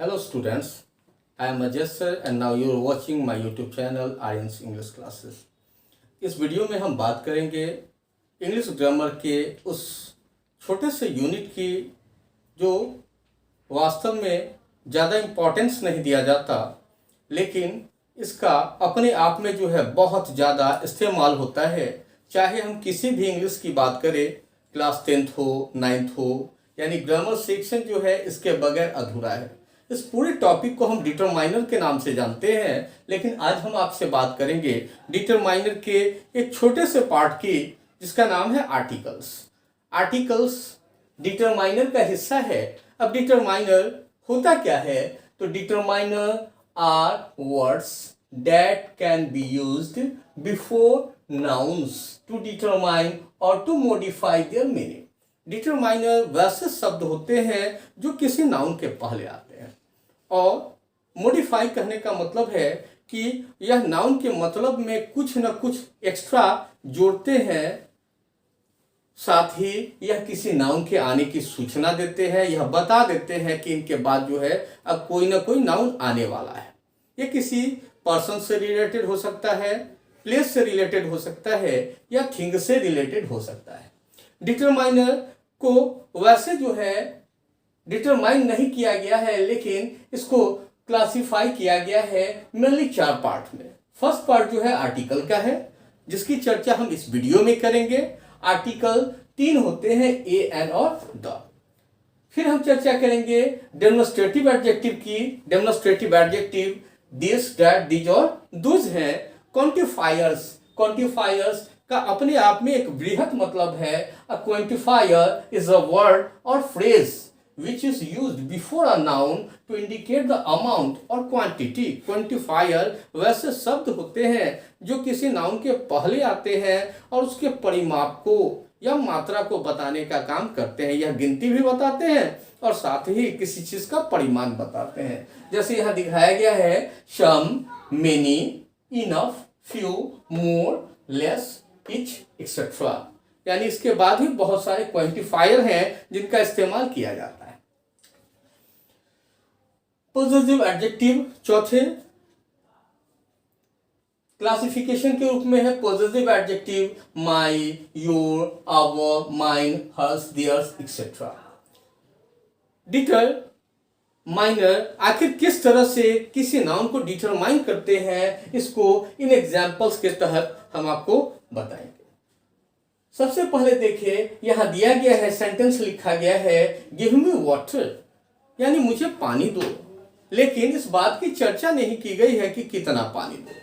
Hello students, I am Ajay sir and now you are watching my YouTube channel Aryan's English Classes. इस video में हम बात करेंगे English grammar के उस छोटे से यूनिट की जो वास्तव में ज़्यादा इम्पोर्टेंस नहीं दिया जाता, लेकिन इसका अपने आप में जो है बहुत ज़्यादा इस्तेमाल होता है। चाहे हम किसी भी इंग्लिश की बात करें, क्लास 10th हो, 9th हो, यानी ग्रामर सेक्शन जो है इसके बगैर अधूरा है। इस पूरे टॉपिक को हम डिटरमाइनर के नाम से जानते हैं, लेकिन आज हम आपसे बात करेंगे डिटरमाइनर के एक छोटे से पार्ट की, जिसका नाम है आर्टिकल्स। आर्टिकल्स डिटरमाइनर का हिस्सा है। अब डिटरमाइनर होता क्या है? तो determiner are words that can be used before nouns to determine or to modify their meaning. Determiner वैसे शब्द होते हैं जो किसी नाउन के पहले आते हैं, और मॉडिफाई कहने का मतलब है कि यह नाउन के मतलब में कुछ न कुछ एक्स्ट्रा जोड़ते हैं, साथ ही यह किसी नाउन के आने की सूचना देते हैं, यह बता देते हैं कि इनके बाद जो है अब कोई ना कोई नाउन आने वाला है। यह किसी पर्सन से रिलेटेड हो सकता है, प्लेस से रिलेटेड हो सकता है, या थिंग से रिलेटेड हो सकता है। डिटरमाइनर को वैसे जो है डिटरमाइन नहीं किया गया है, लेकिन इसको क्लासिफाई किया गया है मेनली 4 पार्ट में। फर्स्ट पार्ट जो है आर्टिकल का है, जिसकी चर्चा हम इस वीडियो में करेंगे। आर्टिकल 3 होते हैं, ए, एन और द। फिर हम चर्चा करेंगे डेमोन्स्ट्रेटिव एडजेक्टिव की। Demonstrative adjective this, that, this और दोज हैं। क्वांटिफायर्स, क्वांटिफायर्स का अपने आप में एक बृहत मतलब है। अ क्वांटिफायर इज अ वर्ड और phrase which is used before a noun to indicate the amount or quantity. Quantifier वैसे शब्द होते हैं जो किसी नाउन के पहले आते हैं और उसके परिमाप को या मात्रा को बताने का काम करते हैं। यह गिनती भी बताते हैं और साथ ही किसी चीज का परिमाण बताते हैं। जैसे यहाँ दिखाया गया है some, many, enough, few, more, less, each, etc. यानी इसके बाद भी बहुत सारे क्वांटिफायर हैं जिनका इस्तेमाल किया जाता है। पोजेसिव एडजेक्टिव चौथे क्लासिफिकेशन के रूप में है। Possessive adjective my, your, our, mine, hers, theirs etcetera. Determiner आखिर किस तरह से किसी नाउन को डिटरमाइन करते हैं, इसको इन एग्जांपल्स के तहत हम आपको बताएंगे। सबसे पहले देखिए, यहां दिया गया है, सेंटेंस लिखा गया है गिव मी वाटर, यानी मुझे पानी दो, लेकिन इस बात की चर्चा नहीं की गई है कि कितना पानी दो।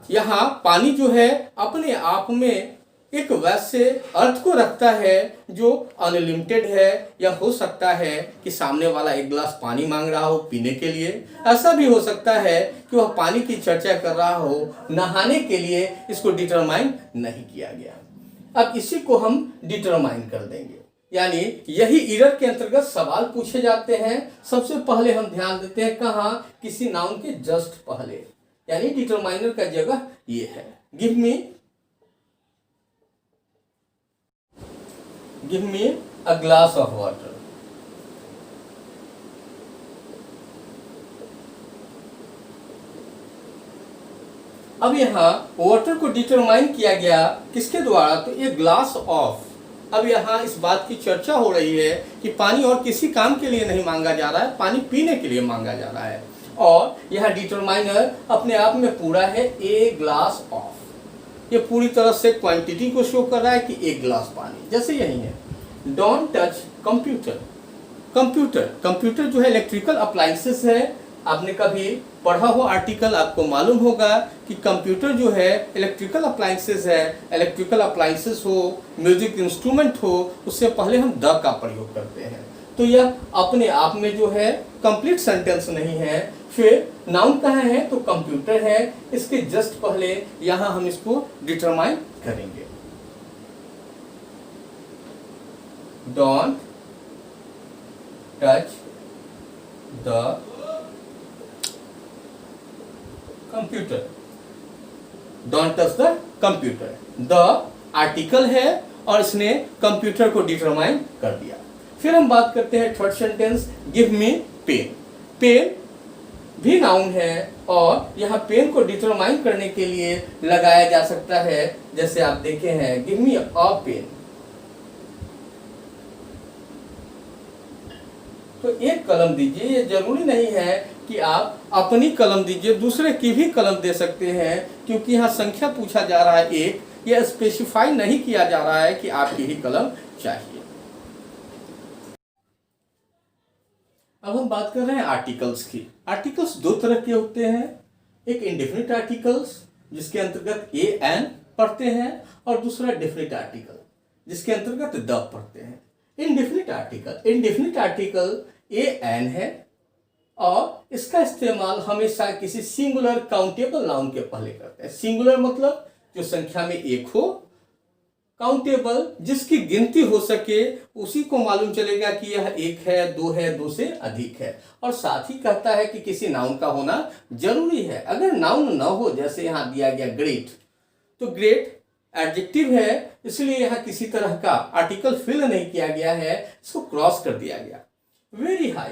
यहां पानी जो है अपने आप में एक वैसे अर्थ को रखता है जो अनलिमिटेड है, या हो सकता है कि सामने वाला एक गिलास पानी मांग रहा हो पीने के लिए। ऐसा भी हो सकता है कि वह पानी की चर्चा कर रहा हो नहाने के लिए। इसको डिटरमाइन नहीं किया गया। अब इसी को हम डिटरमाइन कर देंगे, यानी यही इरर के अंतर्गत सवाल पूछे जाते हैं। सबसे पहले हम ध्यान देते हैं कहाँ, किसी नाउन के जस्ट पहले, यानी डिटरमाइनर का जगह ये है। Give me a glass of water. अब यहाँ वाटर को डिटरमाइन किया गया किसके द्वारा? तो ये ग्लास ऑफ। अब यहाँ इस बात की चर्चा हो रही है कि पानी और किसी काम के लिए नहीं मांगा जा रहा है, पानी पीने के लिए मांगा जा रहा है। और यह डिटरमाइनर अपने आप में पूरा है, ए ग्लास ऑफ। ये पूरी तरह से क्वांटिटी को शो कर रहा है कि एक ग्लास पानी। जैसे यही है डोंट टच कंप्यूटर। कंप्यूटर जो है इलेक्ट्रिकल अप्लायंसेस है। आपने कभी पढ़ा हो आर्टिकल, आपको मालूम होगा कि कंप्यूटर जो है इलेक्ट्रिकल अप्लायंसेस है। इलेक्ट्रिकल अप्लायंसेस हो, म्यूजिक इंस्ट्रूमेंट हो, उससे पहले हम द का प्रयोग करते हैं। तो यह अपने आप में जो है कंप्लीट सेंटेंस नहीं है। फिर नाउन कहाँ है? तो कंप्यूटर है। इसके जस्ट पहले यहां हम इसको डिटरमाइन करेंगे। Don't touch the computer. Don't touch the computer. The article है और इसने कंप्यूटर को डिटरमाइन कर दिया। फिर हम बात करते हैं third sentence give me pen. Pen भी नाउन है और यहाँ पेन को डिटरमाइन करने के लिए लगाया जा सकता है। जैसे आप देखे हैं, गिव मी अ पेन। तो एक कलम दीजिए। ये जरूरी नहीं है कि आप अपनी कलम दीजिए, दूसरे की भी कलम दे सकते हैं, क्योंकि यहाँ संख्या पूछा जा रहा है एक, यह स्पेसिफाई नहीं किया जा रहा है कि आपकी ही कलम चाहिए। अब हम बात कर रहे हैं आर्टिकल्स की। आर्टिकल्स दो तरह के होते हैं, एक इंडेफिनिट आर्टिकल्स जिसके अंतर्गत ए एन पढ़ते हैं, और दूसरा डेफिनिट आर्टिकल जिसके अंतर्गत द पढ़ते हैं। इंडेफिनिट आर्टिकल ए एन है और इसका इस्तेमाल हमेशा किसी सिंगुलर काउंटेबल नाउन के पहले करते हैं। सिंगुलर मतलब जो संख्या में एक हो, काउंटेबल जिसकी गिनती हो सके, उसी को मालूम चलेगा कि यह एक है, दो है, दो से अधिक है। और साथ ही कहता है कि किसी नाउन का होना जरूरी है। अगर नाउन न हो, जैसे यहाँ दिया गया ग्रेट, तो ग्रेट एडजेक्टिव है, इसलिए यहाँ किसी तरह का आर्टिकल फिल नहीं किया गया है, इसको क्रॉस कर दिया गया। वेरी हाई,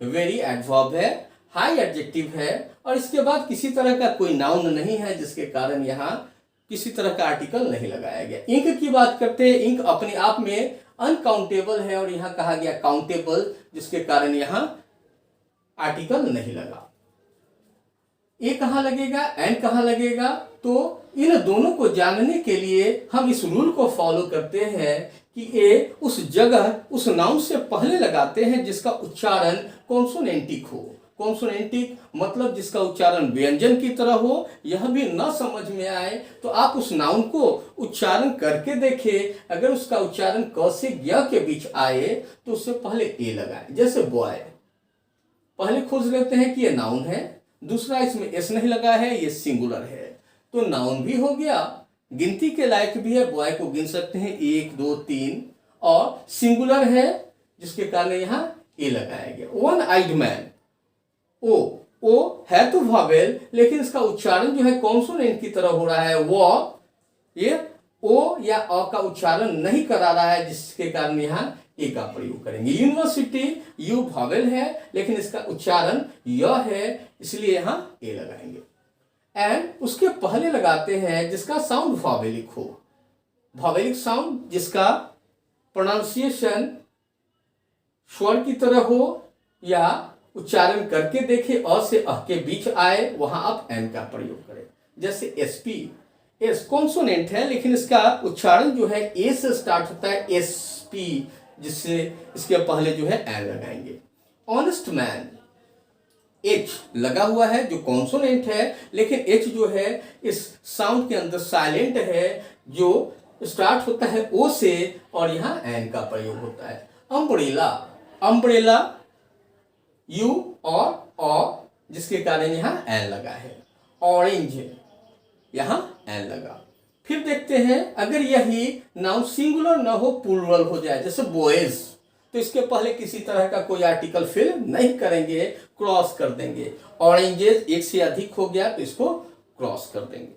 वेरी एडवर्ब है, हाई एडजेक्टिव है, और इसके बाद किसी तरह का कोई नाउन नहीं है, जिसके कारण यहाँ किसी तरह का आर्टिकल नहीं लगाया गया। इंक की बात करते हैं, इंक अपने आप में अनकाउंटेबल है और यहाँ कहा गया काउंटेबल, जिसके कारण यहाँ आर्टिकल नहीं लगा। ए कहाँ लगेगा, एन कहाँ लगेगा? तो इन दोनों को जानने के लिए हम इस रूल को फॉलो करते हैं कि ए उस जगह उस नाउन से पहले लगाते हैं जिसका उच्चारण कॉन्सोनेंटिक हो। कॉन्सोनेंटिक मतलब जिसका उच्चारण व्यंजन की तरह हो। यह भी न समझ में आए तो आप उस नाउन को उच्चारण करके देखें, अगर उसका उच्चारण क से य के बीच आए तो उससे पहले ए लगाए। जैसे बॉय, पहले खोज लेते हैं कि यह नाउन है, दूसरा इसमें एस नहीं लगा है, ये सिंगुलर है, तो नाउन भी हो गया, गिनती के लायक भी है, बॉय को गिन सकते हैं 1 2 3, और सिंगुलर है जिसके कारण यहाँ ए लगाया गया। वन आइड मैन, ओ है तो वॉवेल, लेकिन इसका उच्चारण जो है कॉन्सोनेंट की तरह हो रहा है। वो ये ओ या अ का उच्चारण नहीं करा रहा है, जिसके कारण यहाँ ए का प्रयोग करेंगे। यूनिवर्सिटी, यू वॉवेल है लेकिन इसका उच्चारण य है, इसलिए यहाँ ए लगाएंगे। एंड उसके पहले लगाते हैं जिसका साउंड वॉवेलिक हो, वॉवेलिक साउंड जिसका प्रोनाउंसिएशन स्वर की तरह हो या उच्चारण करके देखे अ से अ के बीच आए, वहां आप एन का प्रयोग करें। जैसे एसपी, एस कॉन्सोनेंट है लेकिन इसका उच्चारण जो है ए से स्टार्ट होता है, एसपी, जिससे इसके पहले जो है एन लगाएंगे। ऑनेस्ट मैन, एच लगा हुआ है जो कॉन्सोनेंट है, लेकिन एच जो है इस साउंड के अंदर साइलेंट है, जो स्टार्ट होता है ओ से और यहाँ एन का प्रयोग होता है। अम्ब्रेला, अम्ब्रेला यू और अ, जिसके कारण यहाँ एन लगा है। ऑरेंज, यहाँ एन लगा। फिर देखते हैं अगर यही नाउन सिंगुलर ना हो, प्लूरल हो जाए, जैसे बॉयज, तो इसके पहले किसी तरह का कोई आर्टिकल फिल नहीं करेंगे, क्रॉस कर देंगे। ऑरेंजेस एक से अधिक हो गया तो इसको क्रॉस कर देंगे।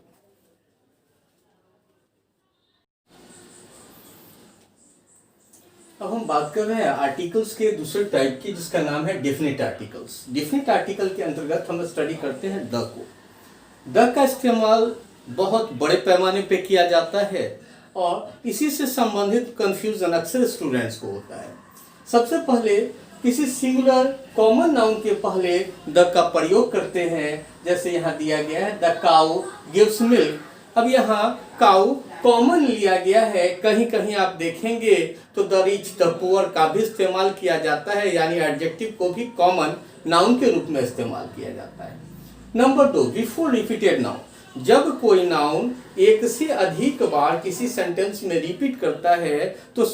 अब हम बात कर रहे हैं आर्टिकल्स के दूसरे टाइप की, जिसका नाम है डेफिनिट आर्टिकल्स। डेफिनिट आर्टिकल के अंतर्गत हम स्टडी करते हैं द को। द का इस्तेमाल बहुत बड़े पैमाने पे किया जाता है और इसी से संबंधित कंफ्यूजन अक्सर स्टूडेंट्स को होता है। सबसे पहले किसी सिंगुलर कॉमन नाउन के पहले द का प्रयोग करते हैं, जैसे यहाँ दिया गया है द काउ गिव्स मिल्क। अब यहाँ काउ कॉमन लिया गया है, कहीं कहीं आप देखेंगे तो द रिच द पुअर का भी इस्तेमाल किया जाता है, यानी एडजेक्टिव को भी कॉमन नाउन के रूप में इस्तेमाल किया जाता है। नंबर 2, बिफोर रिपीटेड नाउन, जब कोई नाउन एक से अधिक बार किसी सेंटेंस में रिपीट करता है तो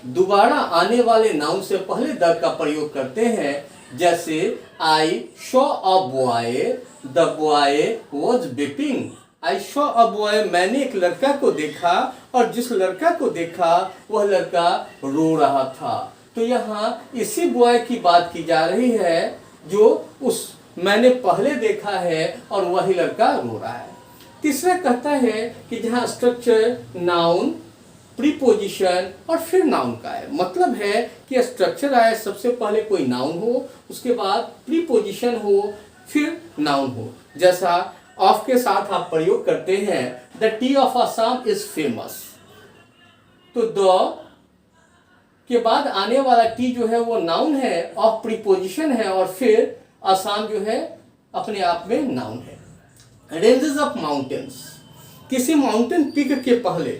दोबारा आने वाले नाउन से पहले द का प्रयोग करते हैं। जैसे I saw a boy, the boy was weeping. I saw a boy, मैंने एक लड़का को देखा और जिस लड़का को देखा वह लड़का रो रहा था। तो यहाँ इसी बॉय की बात की जा रही है जो उस मैंने पहले देखा है और वही लड़का रो रहा है। तीसरा कहता है कि जहाँ स्ट्रक्चर नाउन प्रीपोजिशन और फिर नाउन का है। मतलब है कि स्ट्रक्चर आए, सबसे पहले कोई नाउन हो, उसके बाद प्रीपोजिशन हो, फिर नाउन हो। जैसा ऑफ के साथ आप प्रयोग करते हैं, the T of Assam is famous, तो द के बाद आने वाला टी जो है वो नाउन है, ऑफ प्रीपोजिशन है, और फिर असम जो है अपने आप में नाउन है। रेंजेस ऑफ माउंटेन्स, किसी माउंटेन पीक के पहले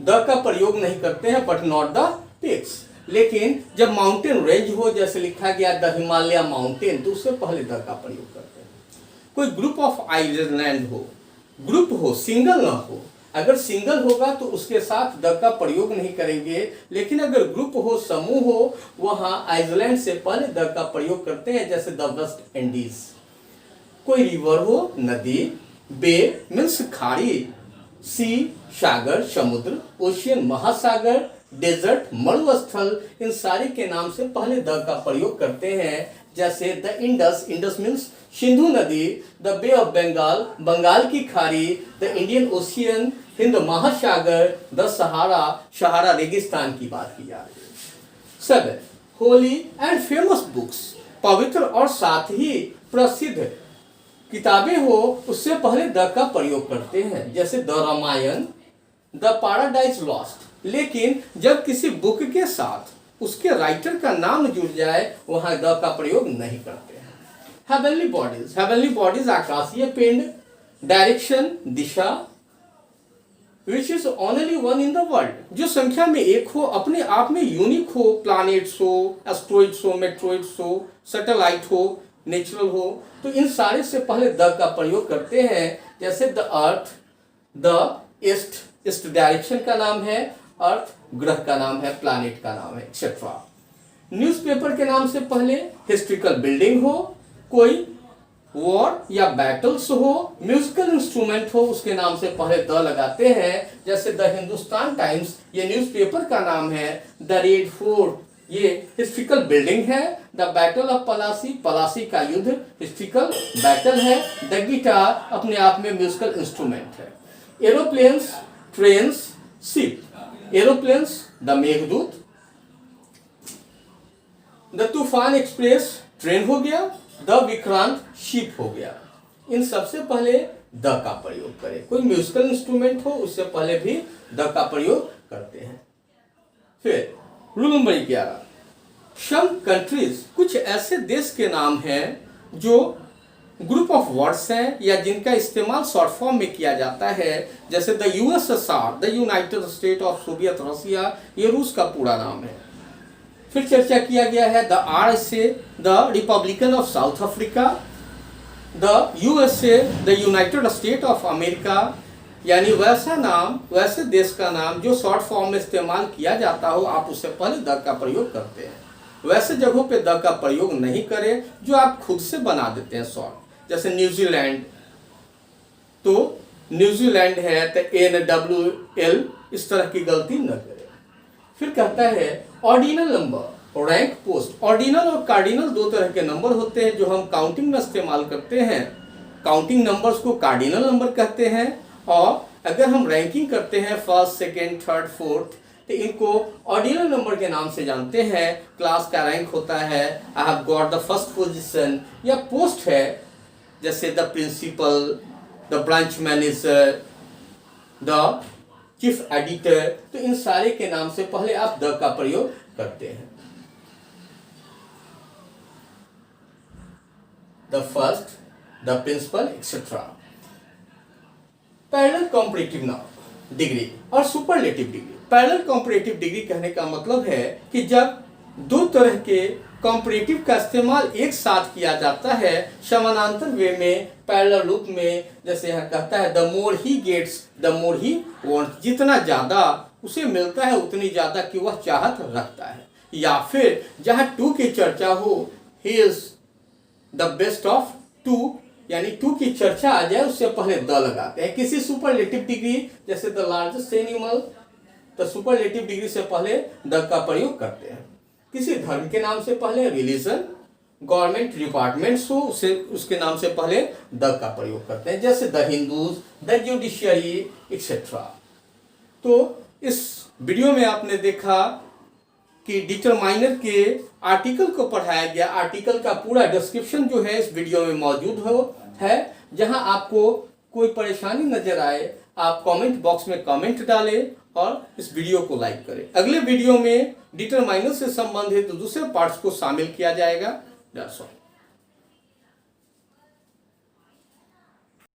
द का प्रयोग नहीं करते हैं, बट नॉट द पिक्स। लेकिन जब माउंटेन रेंज हो, जैसे लिखा गया द हिमालय माउंटेन, तो उससे पहले द का प्रयोग करते हैं। कोई ग्रुप ऑफ आइलैंड हो, ग्रुप हो, सिंगल ना हो, अगर सिंगल होगा तो उसके साथ द का प्रयोग नहीं करेंगे, लेकिन अगर ग्रुप हो, समूह हो, वहां आइलैंड से पहले द का प्रयोग करते हैं, जैसे द वेस्ट इंडीज। कोई रिवर हो, नदी, बे मीन्स खाड़ी, सी सागर समुद्र, ओशियन महासागर, डेजर्ट मरुस्थल, इन सारे के नाम से पहले द का प्रयोग करते हैं। जैसे द इंडस, इंडस मीन्स सिंधु नदी, the Bay of Bengal, Bengal की खाड़ी, द इंडियन ओशियन, हिंद महासागर, द सहारा, सहारा रेगिस्तान की बात की जा रही है। 7 होली एंड फेमस बुक्स, पवित्र और साथ ही प्रसिद्ध किताबें हो, उससे पहले द का प्रयोग करते हैं। जैसे the Ramayan, the Paradise Lost. लेकिन जब किसी बुक के साथ उसके राइटर का नाम जुड़ जाए, वहां द का प्रयोग नहीं करते हैं। हेवनली बॉडीज, हेवनली बॉडीज आकाशीय पिंड, direction Disha, which is only one in the world, जो संख्या में एक हो, अपने आप में यूनिक हो, प्लैनेट्स हो, एस्ट्रॉइड्स हो, मेट्रॉइड्स हो, सैटेलाइट हो, नेचुरल हो, तो इन सारे से पहले द का प्रयोग करते हैं। जैसे the earth, the east, east direction का नाम है, अर्थ ग्रह का नाम है, प्लैनेट का नाम है, एक्सेट्रा। न्यूज़पेपर के नाम से पहले हिस्ट्रिकल बिल्डिंग हो, कोई वॉर या बैटल्स हो, म्यूजिकल इंस्ट्रूमेंट हो, उसके नाम से पहले द लगाते हैं। जैसे द हिंदुस्तान टाइम्स, ये न्यूज़पेपर का नाम है, द रेड फोर्ट, ये हिस्ट्रिकल बिल्डिंग है, the battle of Plassey, Plassey का युद्ध हिस्ट्रिकल बैटल है, द गिटार अपने आप में म्यूजिकल इंस्ट्रूमेंट है। Aeroplanes, trains, ship, aeroplanes the Meghdoot, the Toofan Express train हो गया, द विक्रांत शिप हो गया। इन सबसे पहले द का प्रयोग करें। कोई म्यूजिकल इंस्ट्रूमेंट हो, उससे पहले भी द का प्रयोग करते हैं। फिर रूल नंबर 11, सम कंट्रीज, कुछ ऐसे देश के नाम हैं जो ग्रुप ऑफ वर्ड्स हैं या जिनका इस्तेमाल शॉर्ट फॉर्म में किया जाता है। जैसे the USSR, the United State of Soviet Russia, ये रूस का पूरा नाम है। फिर चर्चा किया गया है the RSA, the Republican of south Africa, the USA, the United State of America, यानी वैसा नाम, वैसे देश का नाम जो शॉर्ट फॉर्म में इस्तेमाल किया जाता हो, आप उससे पहले द का प्रयोग करते हैं। वैसे जगहों पे द का प्रयोग नहीं करें जो आप खुद से बना देते हैं शॉर्ट। जैसे न्यूजीलैंड, तो न्यूजीलैंड है तो NWL, इस तरह की गलती न करें। फिर कहता है ordinal number, rank post. Ordinal और कार्डिनल दो तरह के नंबर होते हैं जो हम काउंटिंग में इस्तेमाल करते हैं। काउंटिंग नंबर्स को कार्डिनल नंबर कहते हैं, और अगर हम रैंकिंग करते हैं फर्स्ट, सेकेंड, थर्ड, फोर्थ, तो इनको ऑर्डिनल नंबर के नाम से जानते हैं। क्लास का रैंक होता है I have got the first position, या पोस्ट है जैसे the principal, the branch manager, the chief editor, तो इन सारे के नाम से पहले आप द का प्रयोग करते हैं। The first, the principal, etcetera. Parallel comparative noun degree और superlative degree. Parallel comparative degree कहने का मतलब है कि जब दो तरह के कॉम्परेटिव का इस्तेमाल एक साथ किया जाता है समानांतर वे में, पैरेलल रूप में। जैसे यहाँ कहता है the more he gets the more he wants, जितना ज्यादा उसे मिलता है उतनी ज्यादा की वह चाहत रखता है। या फिर जहाँ टू की चर्चा हो, he is the best of two, यानी टू की चर्चा आ जाए उससे पहले द लगाते हैं। किसी सुपरलेटिव डिग्री जैसे द लार्जेस्ट एनिमल, तो सुपरलेटिव डिग्री से पहले द का प्रयोग करते हैं। किसी धर्म के नाम से पहले रिलीजन, गवर्नमेंट डिपार्टमेंट्स हो, उसे उसके नाम से पहले द का प्रयोग करते हैं। जैसे the Hindus, the judiciary, etcetera. तो इस वीडियो में आपने देखा कि डिटरमाइनर के आर्टिकल को पढ़ाया गया। आर्टिकल का पूरा डिस्क्रिप्शन जो है इस वीडियो में मौजूद है। जहां आपको कोई परेशानी नजर आए आप कमेंट बॉक्स में कमेंट डालें और इस वीडियो को लाइक करें। अगले वीडियो में डिटरमाइनर से संबंधित दूसरे पार्ट्स को शामिल किया जाएगा। That's all.